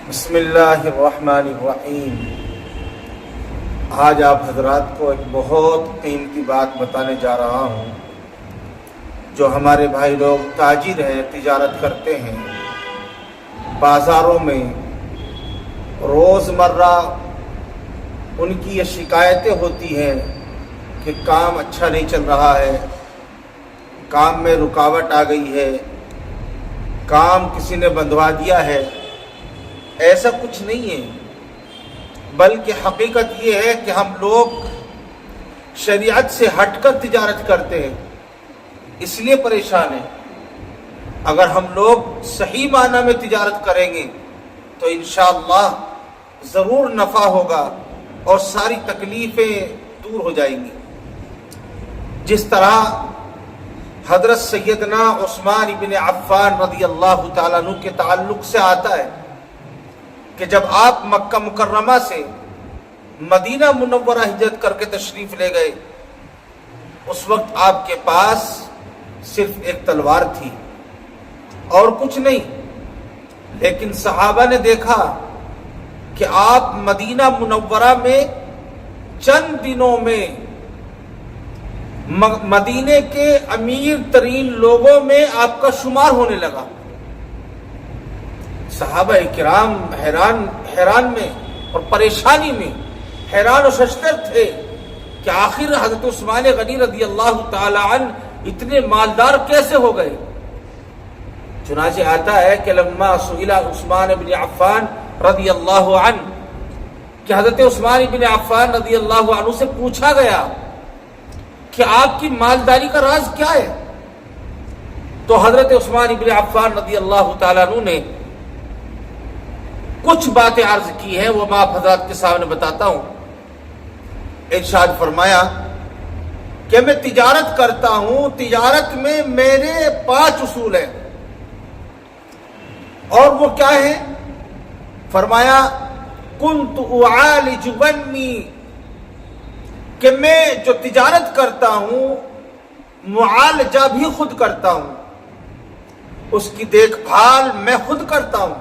بسم اللہ الرحمن الرحیم۔ آج آپ حضرات کو ایک بہت قیمتی بات بتانے جا رہا ہوں۔ جو ہمارے بھائی لوگ تاجر ہیں، تجارت کرتے ہیں، بازاروں میں روزمرہ ان کی یہ شکایتیں ہوتی ہیں کہ کام اچھا نہیں چل رہا ہے، کام میں رکاوٹ آ گئی ہے، کام کسی نے بندھوا دیا ہے۔ ایسا کچھ نہیں ہے، بلکہ حقیقت یہ ہے کہ ہم لوگ شریعت سے ہٹ کر تجارت کرتے ہیں، اس لیے پریشان ہیں۔ اگر ہم لوگ صحیح معنی میں تجارت کریں گے تو انشاءاللہ ضرور نفع ہوگا اور ساری تکلیفیں دور ہو جائیں گی۔ جس طرح حضرت سیدنا عثمان بن عفان رضی اللہ تعالیٰ عنہ کے تعلق سے آتا ہے کہ جب آپ مکہ مکرمہ سے مدینہ منورہ ہجرت کر کے تشریف لے گئے، اس وقت آپ کے پاس صرف ایک تلوار تھی اور کچھ نہیں، لیکن صحابہ نے دیکھا کہ آپ مدینہ منورہ میں چند دنوں میں مدینے کے امیر ترین لوگوں میں آپ کا شمار ہونے لگا۔ صحابہ کرام حیران میں اور پریشانی میں حیران و ششدر تھے کہ آخر حضرت عثمان غنی رضی اللہ تعالی عنہ اتنے مالدار کیسے ہو گئے۔ چنانچہ آتا ہے کہ لما سئل عثمان بن عفان رضی اللہ عنہ کہ حضرت عثمان بن عفان رضی اللہ عنہ سے پوچھا گیا کہ آپ کی مالداری کا راز کیا ہے، تو حضرت عثمان بن عفان رضی اللہ تعالیٰ عنہ نے کچھ باتیں عرض کی ہیں، وہ میں آپ حضرات کے سامنے بتاتا ہوں۔ ارشاد فرمایا کہ میں تجارت کرتا ہوں، تجارت میں میرے 5 اصول ہیں، اور وہ کیا ہے؟ فرمایا کنت اعالج بنی، کہ میں جو تجارت کرتا ہوں معالجہ بھی خود کرتا ہوں، اس کی دیکھ بھال میں خود کرتا ہوں،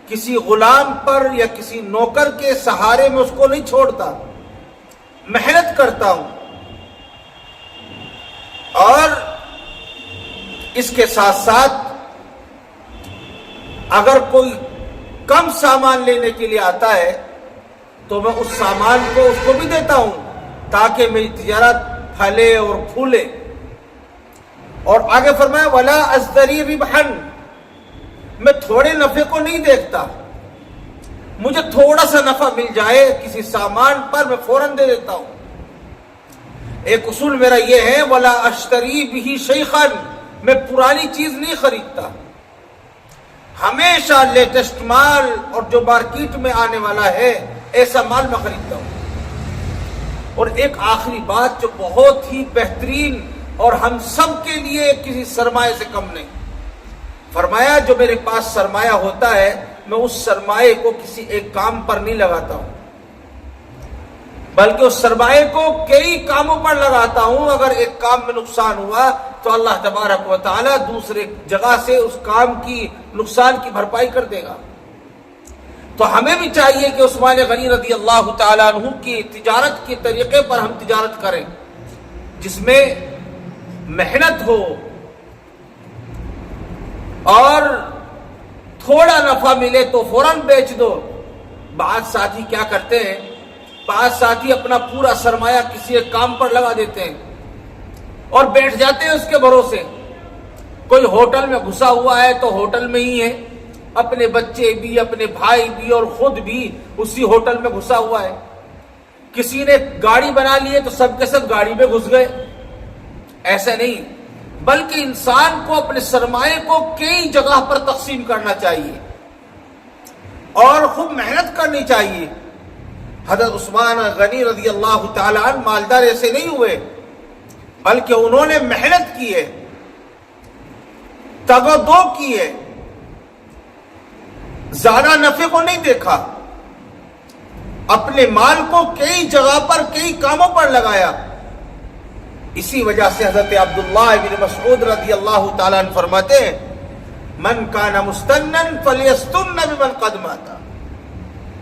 کسی غلام پر یا کسی نوکر کے سہارے میں اس کو نہیں چھوڑتا، محنت کرتا ہوں۔ اور اس کے ساتھ ساتھ اگر کوئی کم سامان لینے کے لیے آتا ہے تو میں اس سامان کو اس کو بھی دیتا ہوں تاکہ میری تجارت پھلے اور پھولے۔ اور آگے فرمایا ولا ازدری ربحا، میں تھوڑے نفع کو نہیں دیکھتا، مجھے تھوڑا سا نفع مل جائے کسی سامان پر میں فوراً دے دیتا ہوں۔ ایک اصول میرا یہ ہے ولا اشتری به شیخا، میں پرانی چیز نہیں خریدتا، ہمیشہ لیٹسٹ مال اور جو مارکیٹ میں آنے والا ہے ایسا مال میں خریدتا ہوں۔ اور ایک آخری بات جو بہت ہی بہترین اور ہم سب کے لیے کسی سرمایہ سے کم نہیں، فرمایا جو میرے پاس سرمایہ ہوتا ہے میں اس سرمایہ کو کسی ایک کام پر نہیں لگاتا ہوں، بلکہ اس سرمایہ کو کئی کاموں پر لگاتا ہوں۔ اگر ایک کام میں نقصان ہوا تو اللہ تبارک و تعالی دوسرے جگہ سے اس کام کی نقصان کی بھرپائی کر دے گا۔ تو ہمیں بھی چاہیے کہ عثمان غنی رضی اللہ تعالیٰ عنہ کی تجارت کے طریقے پر ہم تجارت کریں، جس میں محنت ہو اور تھوڑا نفع ملے تو فوراً بیچ دو۔ بعض ساتھی کیا کرتے ہیں، بعض ساتھی اپنا پورا سرمایہ کسی ایک کام پر لگا دیتے ہیں اور بیٹھ جاتے ہیں اس کے بھروسے۔ کوئی ہوٹل میں گھسا ہوا ہے تو ہوٹل میں ہی ہے، اپنے بچے بھی، اپنے بھائی بھی اور خود بھی اسی ہوٹل میں گھسا ہوا ہے۔ کسی نے گاڑی بنا لی ہے تو سب کے سب گاڑی میں گھس گئے۔ ایسا نہیں، بلکہ انسان کو اپنے سرمایہ کو کئی جگہ پر تقسیم کرنا چاہیے اور خوب محنت کرنی چاہیے۔ حضرت عثمان غنی رضی اللہ تعالی عنہ مالدار ایسے نہیں ہوئے، بلکہ انہوں نے محنت کی ہے، تگ و دو کی ہے، زیادہ نفع کو نہیں دیکھا، اپنے مال کو کئی جگہ پر کئی کاموں پر لگایا۔ اسی وجہ سے حضرت عبداللہ بن مسعود رضی اللہ تعالیٰ عنہ فرماتے ہیں من کان مستنن فلیستن بمن قد مات،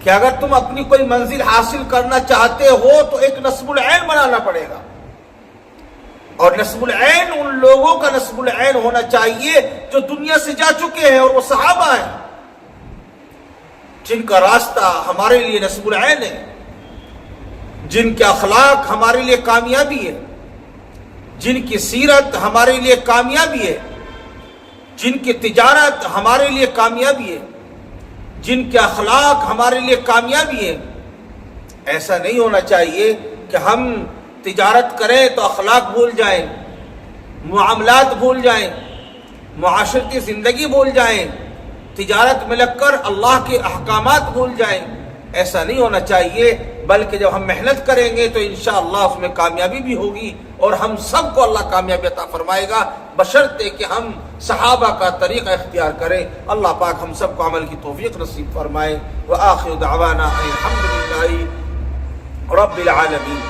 کہ اگر تم اپنی کوئی منزل حاصل کرنا چاہتے ہو تو ایک نصب العین بنانا پڑے گا، اور نصب العین ان لوگوں کا نصب العین ہونا چاہیے جو دنیا سے جا چکے ہیں، اور وہ صحابہ ہیں جن کا راستہ ہمارے لیے نصب العین ہے، جن کے اخلاق ہمارے لیے کامیابی ہے، جن کی سیرت ہمارے لیے کامیابی ہے، جن کی تجارت ہمارے لیے کامیابی ہے، جن کے اخلاق ہمارے لیے کامیابی ہے۔ ایسا نہیں ہونا چاہیے کہ ہم تجارت کریں تو اخلاق بھول جائیں، معاملات بھول جائیں، معاشرتی زندگی بھول جائیں، تجارت میں لگ کر اللہ کے احکامات بھول جائیں۔ ایسا نہیں ہونا چاہیے، بلکہ جب ہم محنت کریں گے تو انشاءاللہ اس میں کامیابی بھی ہوگی، اور ہم سب کو اللہ کامیابی عطا فرمائے گا، بشرطے کہ ہم صحابہ کا طریقہ اختیار کریں۔ اللہ پاک ہم سب کو عمل کی توفیق نصیب فرمائے۔ وآخر دعوانا الحمدللہ رب العالمین۔